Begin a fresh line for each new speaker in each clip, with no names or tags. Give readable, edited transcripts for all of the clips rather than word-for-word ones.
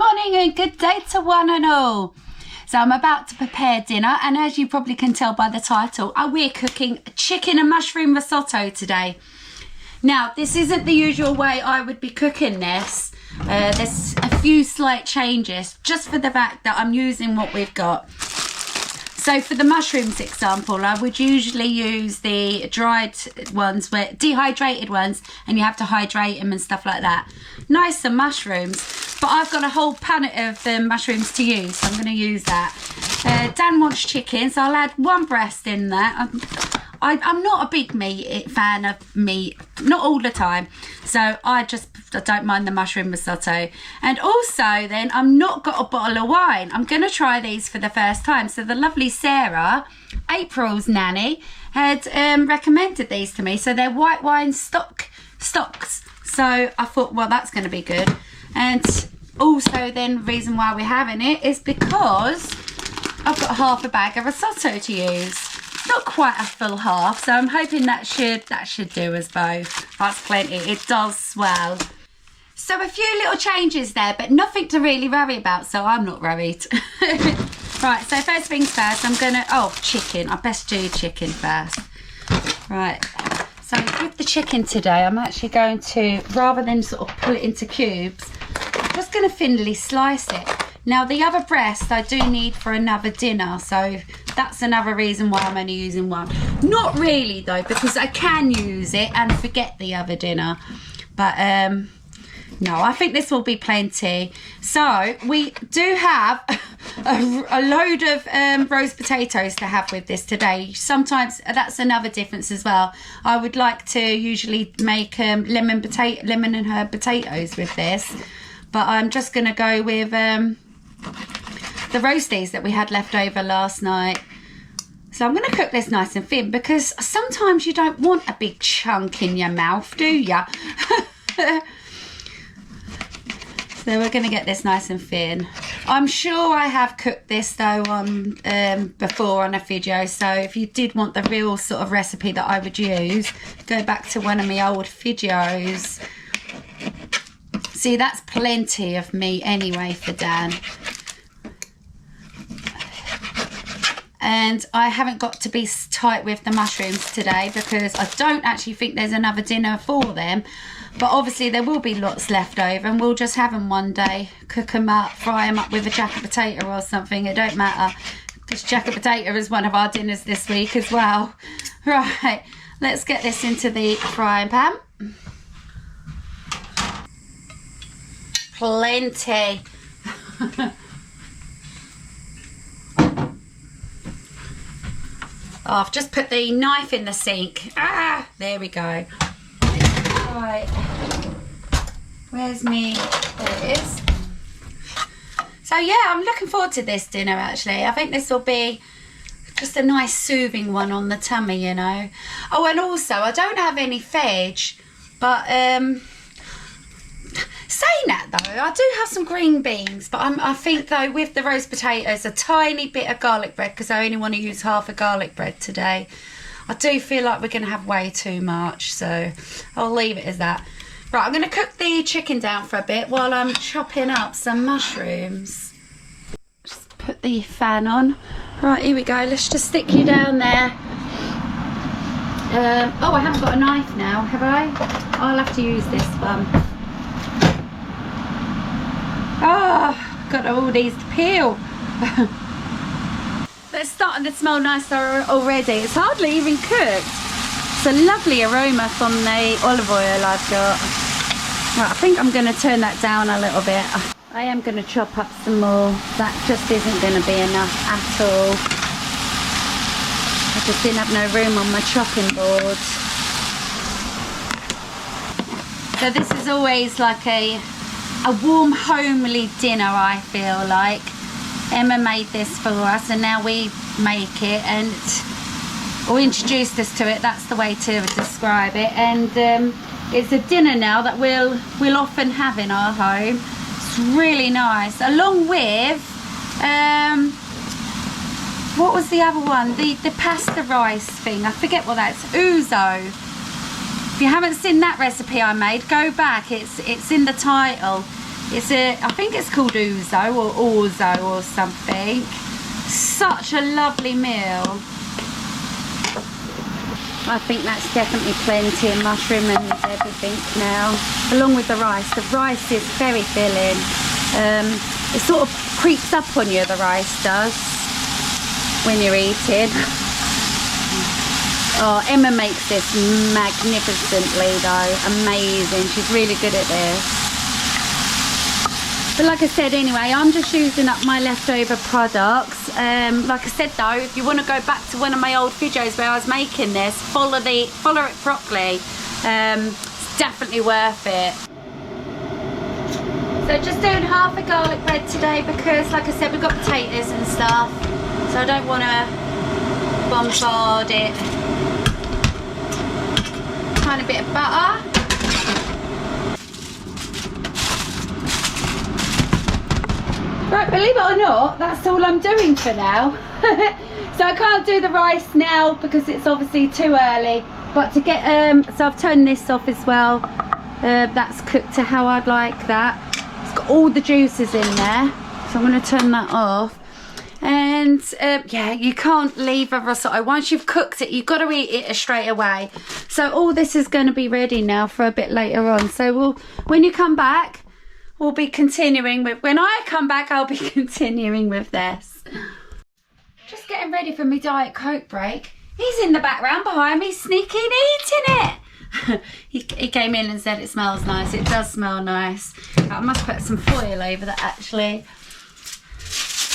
morning and good day to one and all. So I'm about to prepare dinner, and as you probably can tell by the title, we're cooking chicken and mushroom risotto today. Now, this isn't the usual way I would be cooking this. There's a few slight changes just for the fact that I'm using what we've got. So for the mushrooms example, I would usually use the dried ones, dehydrated ones, and you have to hydrate them and stuff like that. Nicer mushrooms, but I've got a whole punnet of the mushrooms to use, so I'm going to use that. Dan wants chicken, so I'll add one breast in there. I'm not a big fan of meat, not all the time, so I don't mind the mushroom risotto. And also then, I've not got a bottle of wine. I'm going to try these for the first time. So the lovely Sarah, April's nanny, had recommended these to me. So they're white wine stocks. So I thought, well, that's going to be good. And also then, the reason why we're having it is because I've got half a bag of risotto to use. Not quite a full half, so I'm hoping that should do us both. That's plenty. It does swell. So a few little changes there, but nothing to really worry about, so I'm not worried. Right, so first things first, I'm gonna chicken. I best do chicken first. Right. So with the chicken today, I'm actually going to, rather than sort of pull it into cubes, I'm just gonna thinly slice it. Now the other breast I do need for another dinner, so that's another reason why I'm only using one. Not really though, because I can use it and forget the other dinner. But no, I think this will be plenty. So we do have a load of roast potatoes to have with this today. Sometimes that's another difference as well. I would like to usually make lemon and herb potatoes with this, but I'm just going to go with the roasties that we had left over last night. So I'm going to cook this nice and thin, because sometimes you don't want a big chunk in your mouth, do ya? So we're going to get this nice and thin. I'm sure I have cooked this though on before on a video, so if you did want the real sort of recipe that I would use, go back to one of my old videos. See, that's plenty of meat anyway for Dan. And I haven't got to be tight with the mushrooms today, because I don't actually think there's another dinner for them. But obviously there will be lots left over, and we'll just have them one day, cook them up, fry them up with a jacket potato or something. It don't matter, because jacket potato is one of our dinners this week as well. Right, let's get this into the frying pan. Plenty. Oh, I've just put the knife in the sink. There we go. Right. Where's me? There it is. So yeah, I'm looking forward to this dinner actually. I think this will be just a nice soothing one on the tummy, you know. Oh, and also I don't have any veg, but saying that though, I do have some green beans, but I think though with the roast potatoes, a tiny bit of garlic bread, because I only want to use half a garlic bread today. I do feel like we're going to have way too much, so I'll leave it as that. Right, I'm going to cook the chicken down for a bit while I'm chopping up some mushrooms. Just put the fan on. Right, here we go. Let's just stick you down there. Oh, I haven't got a knife now, have I? I'll have to use this one. Oh, got all these to peel. It's starting to smell nice already. It's hardly even cooked. It's a lovely aroma from the olive oil I've got. Right, I think I'm going to turn that down a little bit. I am going to chop up some more. That just isn't going to be enough at all. I just didn't have no room on my chopping board. So this is always like a warm, homely dinner, I feel like. Emma made this for us, and now we make it, and or introduced us to it, that's the way to describe it. And it's a dinner now that we'll often have in our home. It's really nice, along with what was the other one, the pasta rice thing, I forget what that's, ouzo. If you haven't seen that recipe I made, go back, it's in the title. I think it's called ouzo or orzo or something. Such a lovely meal. I think that's definitely plenty of mushroom and everything now, along with the rice. The rice is very filling. It sort of creeps up on you, the rice does, when you're eating. Oh, Emma makes this magnificently though, amazing. She's really good at this. But like I said, anyway, I'm just using up my leftover products. Like I said though, if you want to go back to one of my old videos where I was making this, follow it properly. It's definitely worth it. So just doing half a garlic bread today because, like I said, we've got potatoes and stuff, so I don't want to bombard it. Tiny bit of butter. Right, believe it or not, that's all I'm doing for now. So I can't do the rice now because it's obviously too early. But to get, so I've turned this off as well. That's cooked to how I'd like that. It's got all the juices in there. So I'm going to turn that off. And yeah, you can't leave a risotto. Once you've cooked it, you've got to eat it straight away. So all this is going to be ready now for a bit later on. So when you come back, we'll be continuing with, when I come back, I'll be continuing with this. Just getting ready for my Diet Coke break. He's in the background behind me, sneaking, eating it. he came in and said it smells nice. It does smell nice. I must put some foil over that actually.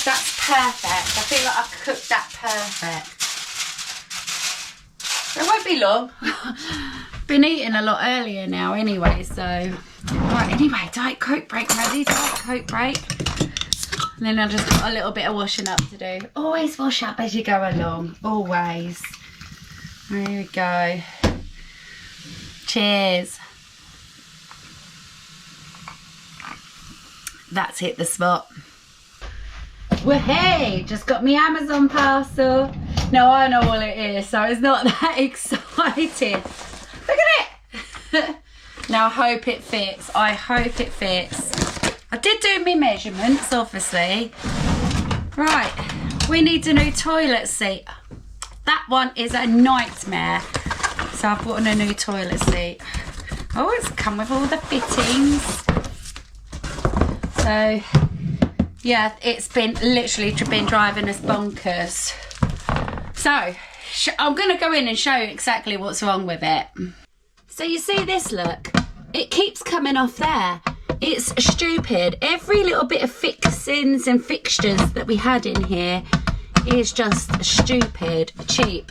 That's perfect. I feel like I've cooked that perfect. It won't be long. Been eating a lot earlier now anyway, so. Right, anyway, Diet Coke break ready, Diet Coke break. And then I've just got a little bit of washing up to do. Always wash up as you go along, always. There we go. Cheers. That's hit the spot. Well, hey, just got me Amazon parcel. No, I know what it is, so it's not that exciting. Look at it. Now, I hope it fits. I hope it fits. I did do my measurements, obviously. Right, we need a new toilet seat. That one is a nightmare. So I've bought a new toilet seat. Oh, it's come with all the fittings. So, yeah, it's been literally been driving us bonkers. So, I'm going to go in and show you exactly what's wrong with it. So you see this, look? It keeps coming off there. It's stupid. Every little bit of fixings and fixtures that we had in here is just stupid, cheap.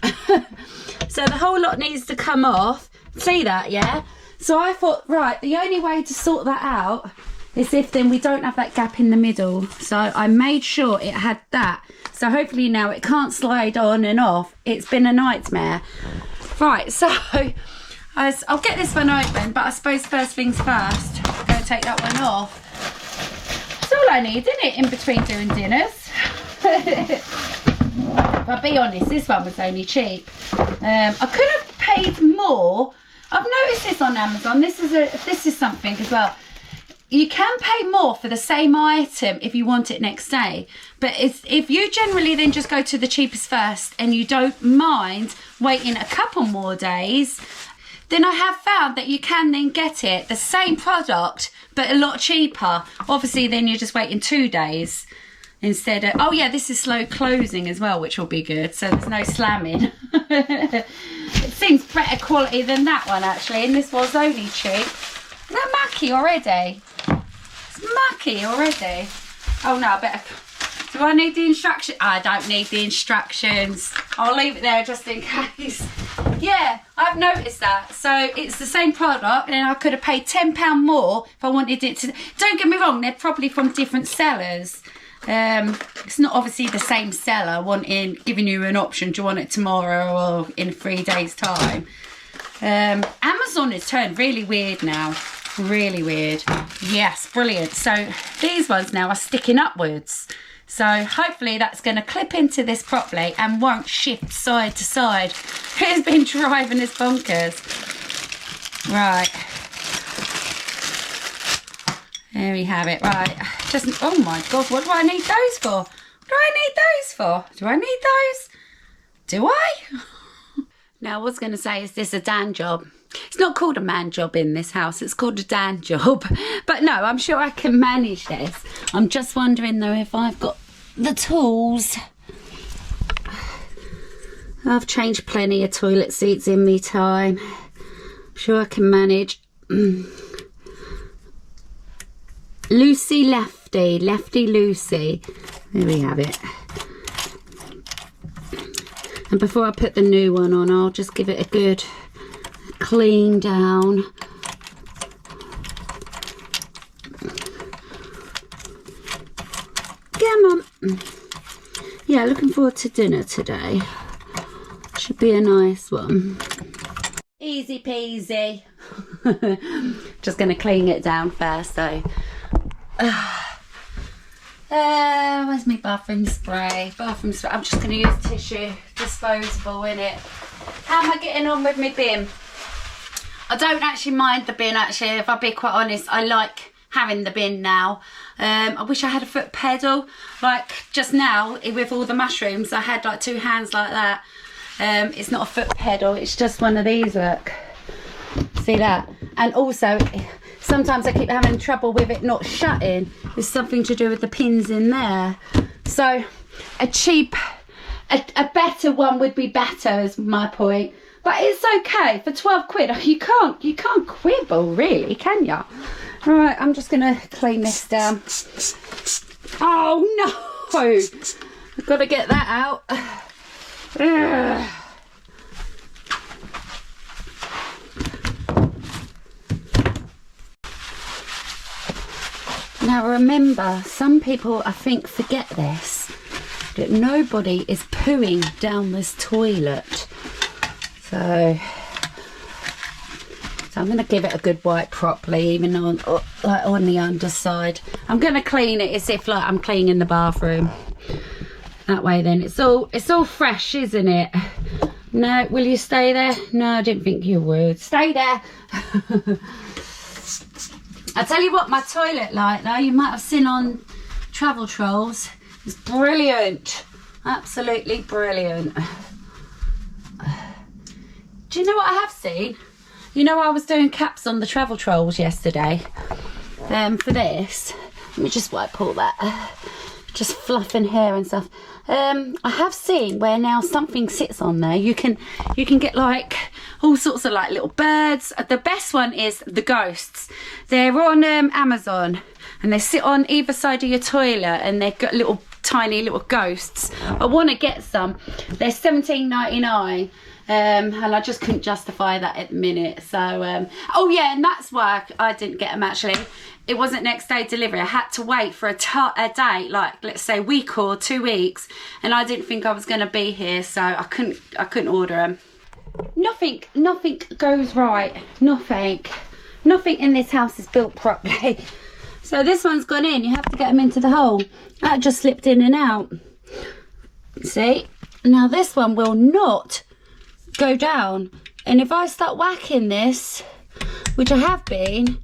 So the whole lot needs to come off. See that, yeah? So I thought, right, the only way to sort that out is if then we don't have that gap in the middle. So I made sure it had that. So hopefully now it can't slide on and off. It's been a nightmare. Right, so I'll get this one open, but I suppose first things first, I'm going to take that one off. That's all I need, isn't it, in between doing dinners? I'll be honest, this one was only cheap. I could have paid more. I've noticed this on Amazon. This is something as well. You can pay more for the same item if you want it next day. But if you generally then just go to the cheapest first and you don't mind waiting a couple more days, then I have found that you can then get it, the same product, but a lot cheaper. Obviously, then you're just waiting 2 days instead of, oh yeah, this is slow closing as well, which will be good. So there's no slamming. It seems better quality than that one, actually. And this was only cheap. Is that mucky already? It's mucky already. Oh no, I better. Do I need the instructions? I don't need the instructions. I'll leave it there just in case. Yeah, I've noticed that. So it's the same product and I could have paid £10 more if I wanted it to. Don't get me wrong, they're probably from different sellers. It's not obviously the same seller giving you an option. Do you want it tomorrow or in 3 days time? Amazon has turned really weird now. Really weird. Yes, brilliant. So these ones now are sticking upwards. So hopefully that's going to clip into this properly and won't shift side to side. It's been driving us bonkers. Right. There we have it. Right, just, oh my God, what do I need those for? What do I need those for? Do I need those? Do I? Now, I was going to say, is this a Dan job? It's not called a man job in this house. It's called a Dan job. But no, I'm sure I can manage this. I'm just wondering, though, if I've got the tools. I've changed plenty of toilet seats in me time. I'm sure I can manage. Lucy Lefty. Lefty Lucy. There we have it. And before I put the new one on, I'll just give it a good clean down. Come on. Yeah, looking forward to dinner today. Should be a nice one. Easy peasy. Just going to clean it down first though. Where's my bathroom spray? Bathroom spray. I'm just going to use tissue, disposable in it. How am I getting on with my bin? I don't actually mind the bin actually, if I'll be quite honest. I like having the bin now. I wish I had a foot pedal. Like just now with all the mushrooms, I had like two hands like that. It's not a foot pedal, it's just one of these, look. See that? And also, sometimes I keep having trouble with it not shutting. It's something to do with the pins in there. So a better one would be better is my point. But it's okay for 12 quid. You can't quibble really, can you? Right, I'm just gonna clean this down. Oh no! I've got to get that out. Ugh. Now remember, some people I think forget this, that nobody is pooing down this toilet. So I'm going to give it a good wipe properly, even on like on the underside. I'm going to clean it as if like I'm cleaning the bathroom. That way then it's all fresh, isn't it? No, will you stay there? No, I didn't think you would. Stay there. I tell you what, my toilet light though, you might have seen on Travel Trolls, is brilliant. Absolutely brilliant. Do you know what I have seen? You know, I was doing caps on the Travel Trolls yesterday. For this, let me just wipe all that. Just fluffing hair and stuff. I have seen where now something sits on there. You can get like all sorts of like little birds. The best one is the ghosts. They're on Amazon and they sit on either side of your toilet and they've got little tiny little ghosts. I want to get some. They're $17.99. And I just couldn't justify that at the minute. So oh yeah, and that's why I didn't get them actually. It wasn't next day delivery. I had to wait for a date, like let's say a week or 2 weeks, and I didn't think I was going to be here, so I couldn't order them. Nothing goes right. Nothing in this house is built properly. So this one's gone in. You have to get them into the hole. That just slipped in and out. See? Now this one will not go down, and if I start whacking this, which I have been,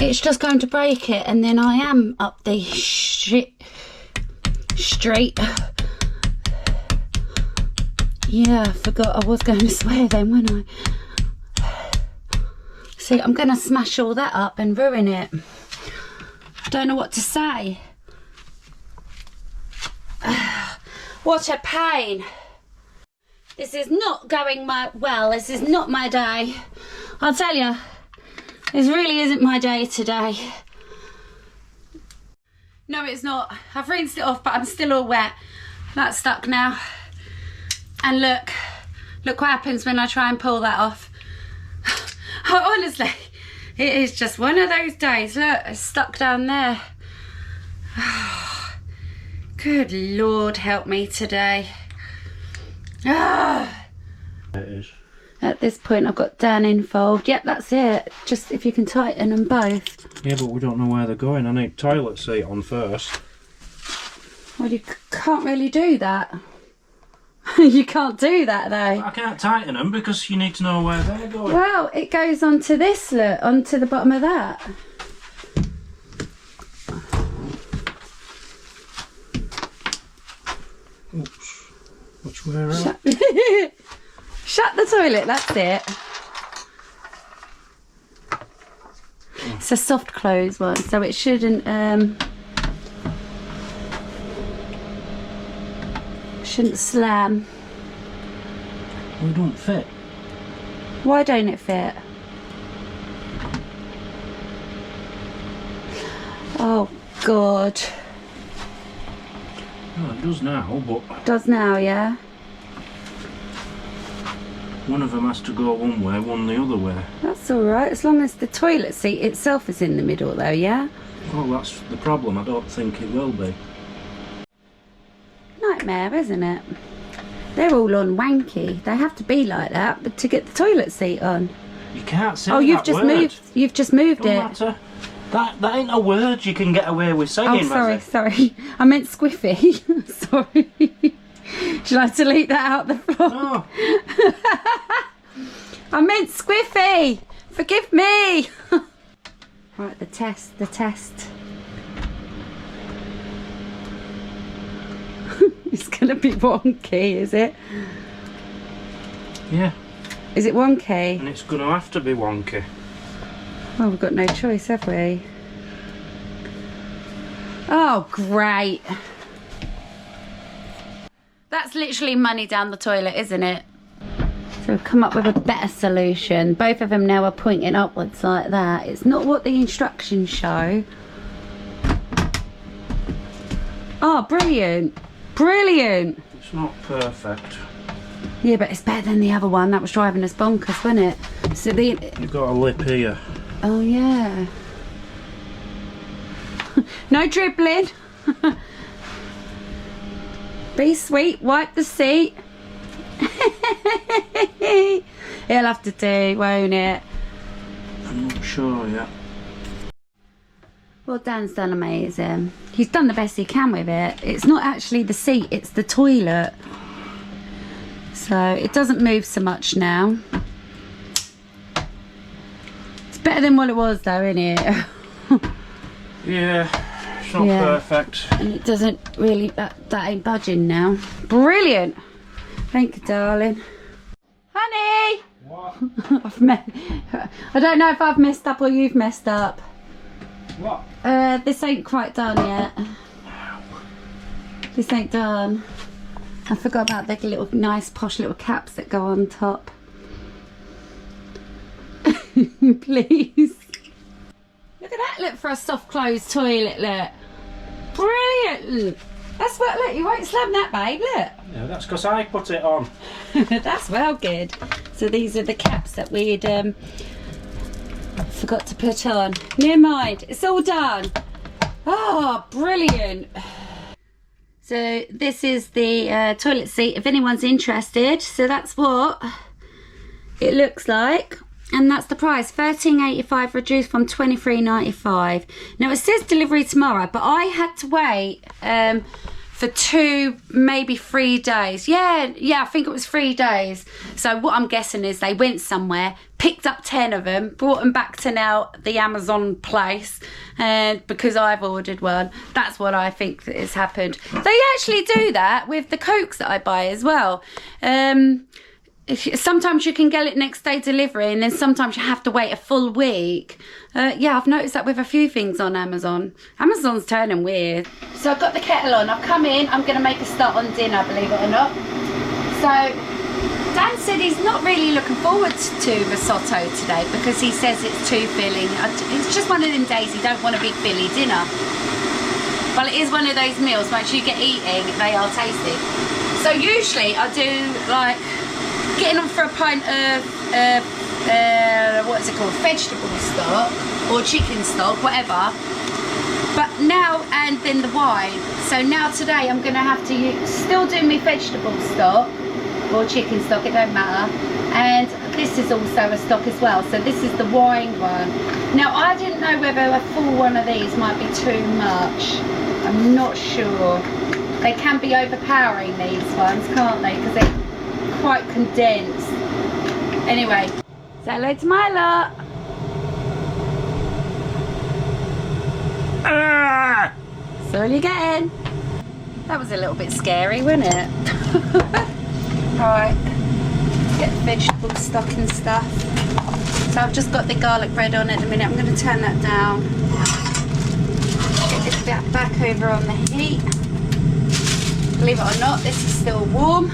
it's just going to break it, and then I am up the shit street. Yeah, I forgot I was going to swear then, wasn't I? See, I'm going to smash all that up and ruin it. Don't know what to say. What a pain. This is not going well. This is not my day. I'll tell you, this really isn't my day today. No, it's not. I've rinsed it off, but I'm still all wet. That's stuck now. And look what happens when I try and pull that off. Honestly, it is just one of those days. Look, it's stuck down there. Good Lord, help me today. It is. At this point I've got Dan involved. Yep, that's it. Just if you can tighten them both.
Yeah, but we don't know where they're going. I need toilet seat on first.
Well, you can't really do that. You can't do that though.
I can't tighten them because you need to know where they're going.
Well, it goes onto this, look, onto the bottom of that.
Swear out.
Shut the toilet, that's it. It's a soft close one, so it shouldn't slam.
Well, it don't fit.
Why don't it fit? Oh God.
Well, it does now, but
Does now, yeah?
one of them has to go one way, one the other way.
That's alright, as long as the toilet seat itself is in the middle though, yeah?
Well, that's the problem. I don't think it will be.
Nightmare, isn't it? They're all on wanky. They have to be like that, but to get the toilet seat on.
You can't say
Oh,
that
you've just
word.
moved. You've just moved
Don't
it.
matter. That ain't a word you can get away with saying,
Oh, sorry,
Mazzy.
sorry. I meant squiffy. Sorry. Should I delete that out the floor?
No.
I meant squiffy. Forgive me. Right, the test. It's gonna be wonky, is it?
Yeah.
Is it wonky?
And it's going to have to be wonky.
Well, we've got no choice, have we? Oh, great. That's literally money down the toilet, isn't it? So we've come up with a better solution. Both of them now are pointing upwards like that. It's not what the instructions show. Oh, brilliant. Brilliant.
It's not perfect.
Yeah, but it's better than the other one. That was driving us bonkers, wasn't it? So the...
You've got a lip here.
Oh, yeah. No dribbling. Be sweet. Wipe the seat. He'll have to do, won't it?
I'm not sure yet.
Well, Dan's done amazing. He's done the best he can with it. It's not actually the seat, it's the toilet. So it doesn't move so much now. It's better than what it was though, isn't it?
Yeah, it's not
Yeah.
perfect.
And it doesn't really, that ain't budging now. Brilliant. Thank you, darling. Honey!
What?
I don't know if I've messed up or you've messed up.
What?
This ain't quite done yet. This ain't done. I forgot about the little nice posh little caps that go on top. Please. Look at that, look, for a soft closed toilet, look. Brilliant. That's what, look, you won't slam that, babe, look.
Yeah, that's because I put it on.
That's well good. So these are the caps that we'd forgot to put on. Never mind, it's all done. Oh, brilliant. So this is the toilet seat if anyone's interested. So that's what it looks like. And that's the price, $13.85 reduced from $23.95. Now it says delivery tomorrow, but I had to wait for 2, maybe 3 days. Yeah, I think it was 3 days. So what I'm guessing is they went somewhere, picked up 10 of them, brought them back to now the Amazon place, and because I've ordered one, that's what I think that has happened. They actually do that with the Cokes that I buy as well. Sometimes you can get it next day delivery, and then sometimes you have to wait a full week. Yeah, I've noticed that with a few things on Amazon. Amazon's turning weird. So I've got the kettle on. I've come in. I'm going to make a start on dinner, believe it or not. So Dan said he's not really looking forward to risotto today because he says it's too filling. It's just one of them days he don't want a big filly dinner. Well, it is one of those meals, once you get eating, they are tasty. So usually I do like getting on for a pint of what is it called, vegetable stock or chicken stock, whatever, but now, and then the wine. So now today I'm going to have to still do my vegetable stock or chicken stock, it don't matter, and this is also a stock as well. So this is the wine one. Now I didn't know whether a full one of these might be too much. I'm not sure. They can be overpowering, these ones, can't they, because they're quite condensed. Anyway, say hello to my lot. That's all you're getting. That was a little bit scary, wasn't it? Right, get the vegetable stock and stuff. So I've just got the garlic bread on at the minute. I'm going to turn that down. Get this back over on the heat. Believe it or not, this is still warm.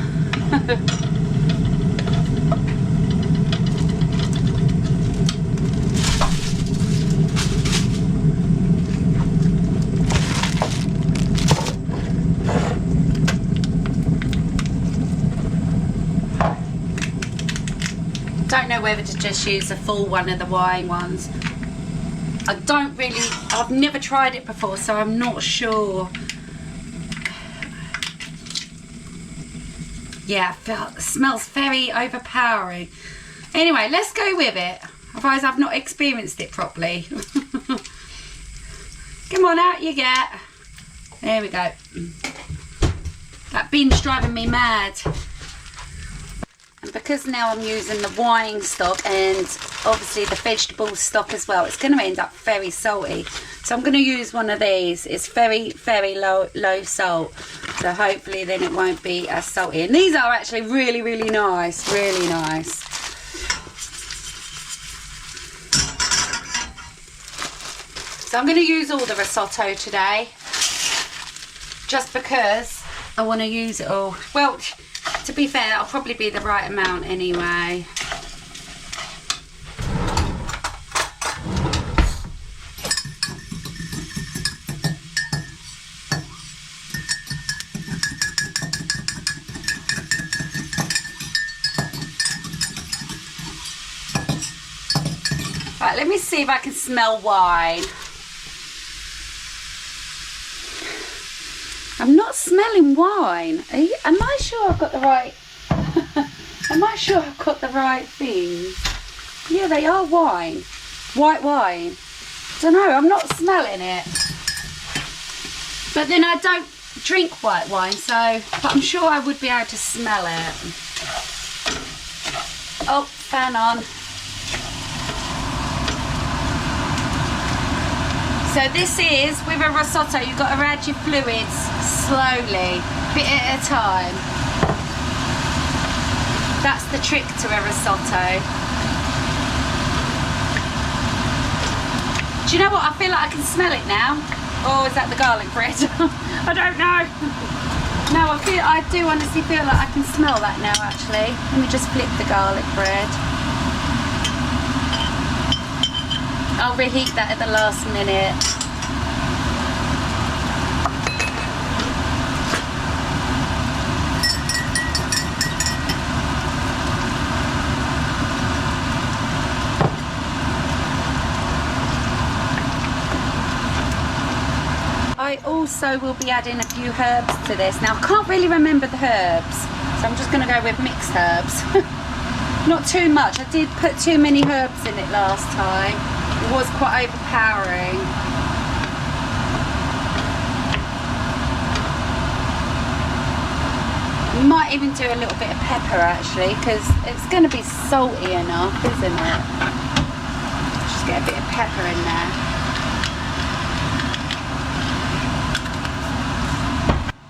Don't know whether to just use a full one of the wine ones. I've never tried it before, so I'm not sure. Yeah, it smells very overpowering. Anyway, let's go with it. Otherwise I've not experienced it properly. Come on, out you get. There we go. That binge driving me mad. And because now I'm using the wine stock and obviously the vegetable stock as well, it's going to end up very salty. So I'm going to use one of these. It's very, very low salt. So hopefully then it won't be as salty. And these are actually really, really nice. Really nice. So I'm going to use all the risotto today. Just because I want to use it all. Well, to be fair, that'll probably be the right amount anyway. Right, let me see if I can smell wine. I'm not smelling wine. Am I sure I've got the right... Am I sure I've got the right things? Yeah, they are wine. White wine. Don't know, I'm not smelling it. But then I don't drink white wine, so... But I'm sure I would be able to smell it. Oh, fan on. So this is, with a risotto, you've got to add your fluids slowly, bit at a time. That's the trick to a risotto. Do you know what? I feel like I can smell it now. Or is that the garlic bread? I don't know. No, I do honestly feel like I can smell that now actually. Let me just flip the garlic bread. I'll reheat that at the last minute. I also will be adding a few herbs to this. Now I can't really remember the herbs, so I'm just going to go with mixed herbs. Not too much. I did put too many herbs in it last time. It was quite overpowering. You might even do a little bit of pepper actually, because it's going to be salty enough, isn't it? Just get a bit of pepper in there.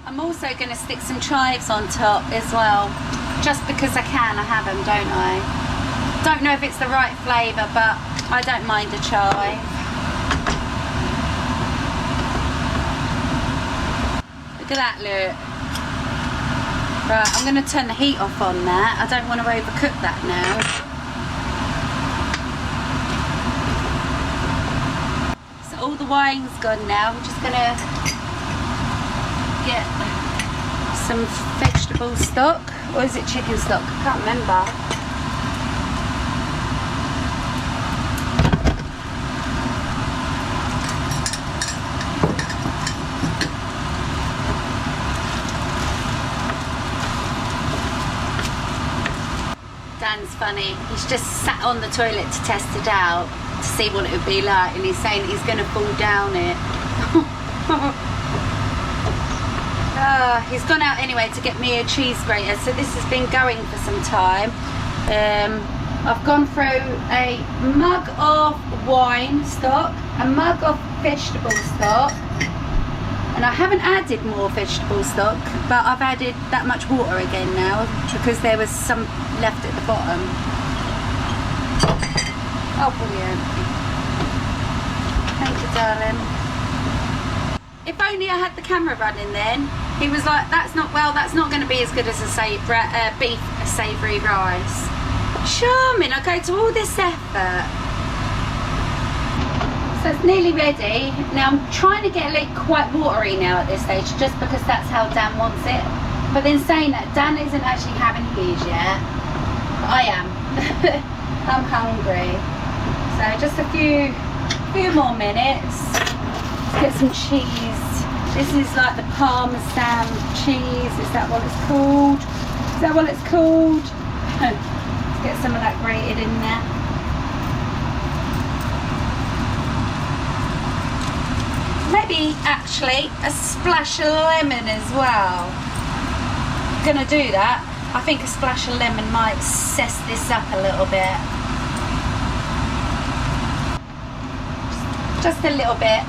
I'm also going to stick some chives on top as well, just because I can. I have them, don't I? Don't know if it's the right flavour, but I don't mind a chive. Look at that, look. Right, I'm going to turn the heat off on that. I don't want to overcook that now. So all the wine's gone now. I'm just going to get some vegetable stock. Or is it chicken stock? I can't remember. Dan's funny. He's just sat on the toilet to test it out to see what it would be like, and he's saying he's going to fall down it. He's gone out anyway to get me a cheese grater, so this has been going for some time. I've gone through a mug of wine stock, a mug of vegetable stock, And I haven't added more vegetable stock, but I've added that much water again now because there was some left at the bottom. Oh, brilliant. Thank you, darling. If only I had the camera running then. He was like, that's not going to be as good as a beef savoury rice. Charming, I go to all this effort. So it's nearly ready. Now I'm trying to get it quite watery now at this stage, just because that's how Dan wants it. But then saying that, Dan isn't actually having his yet. But I am. I'm hungry. So just a few more minutes. Let's get some cheese. This is like the Parmesan cheese. Is that what it's called? Is that what it's called? Let's get some of that grated in there. Maybe actually a splash of lemon as well. I'm gonna do that. I think a splash of lemon might zest this up a little bit. Just a little bit.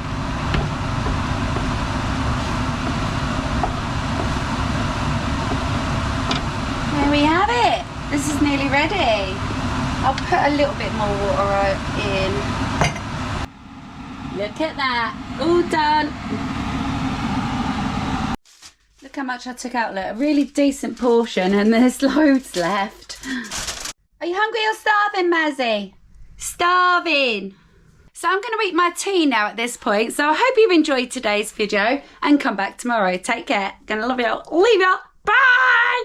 There we have it. This is nearly ready. I'll put a little bit more water in. Look at that. All done. Look how much I took out. Look, a really decent portion, and there's loads left. Are you hungry or starving, Mazzy? Starving. So I'm going to eat my tea now at this point. So I hope you've enjoyed today's video and come back tomorrow. Take care. Gonna love you. Leave you. Bye.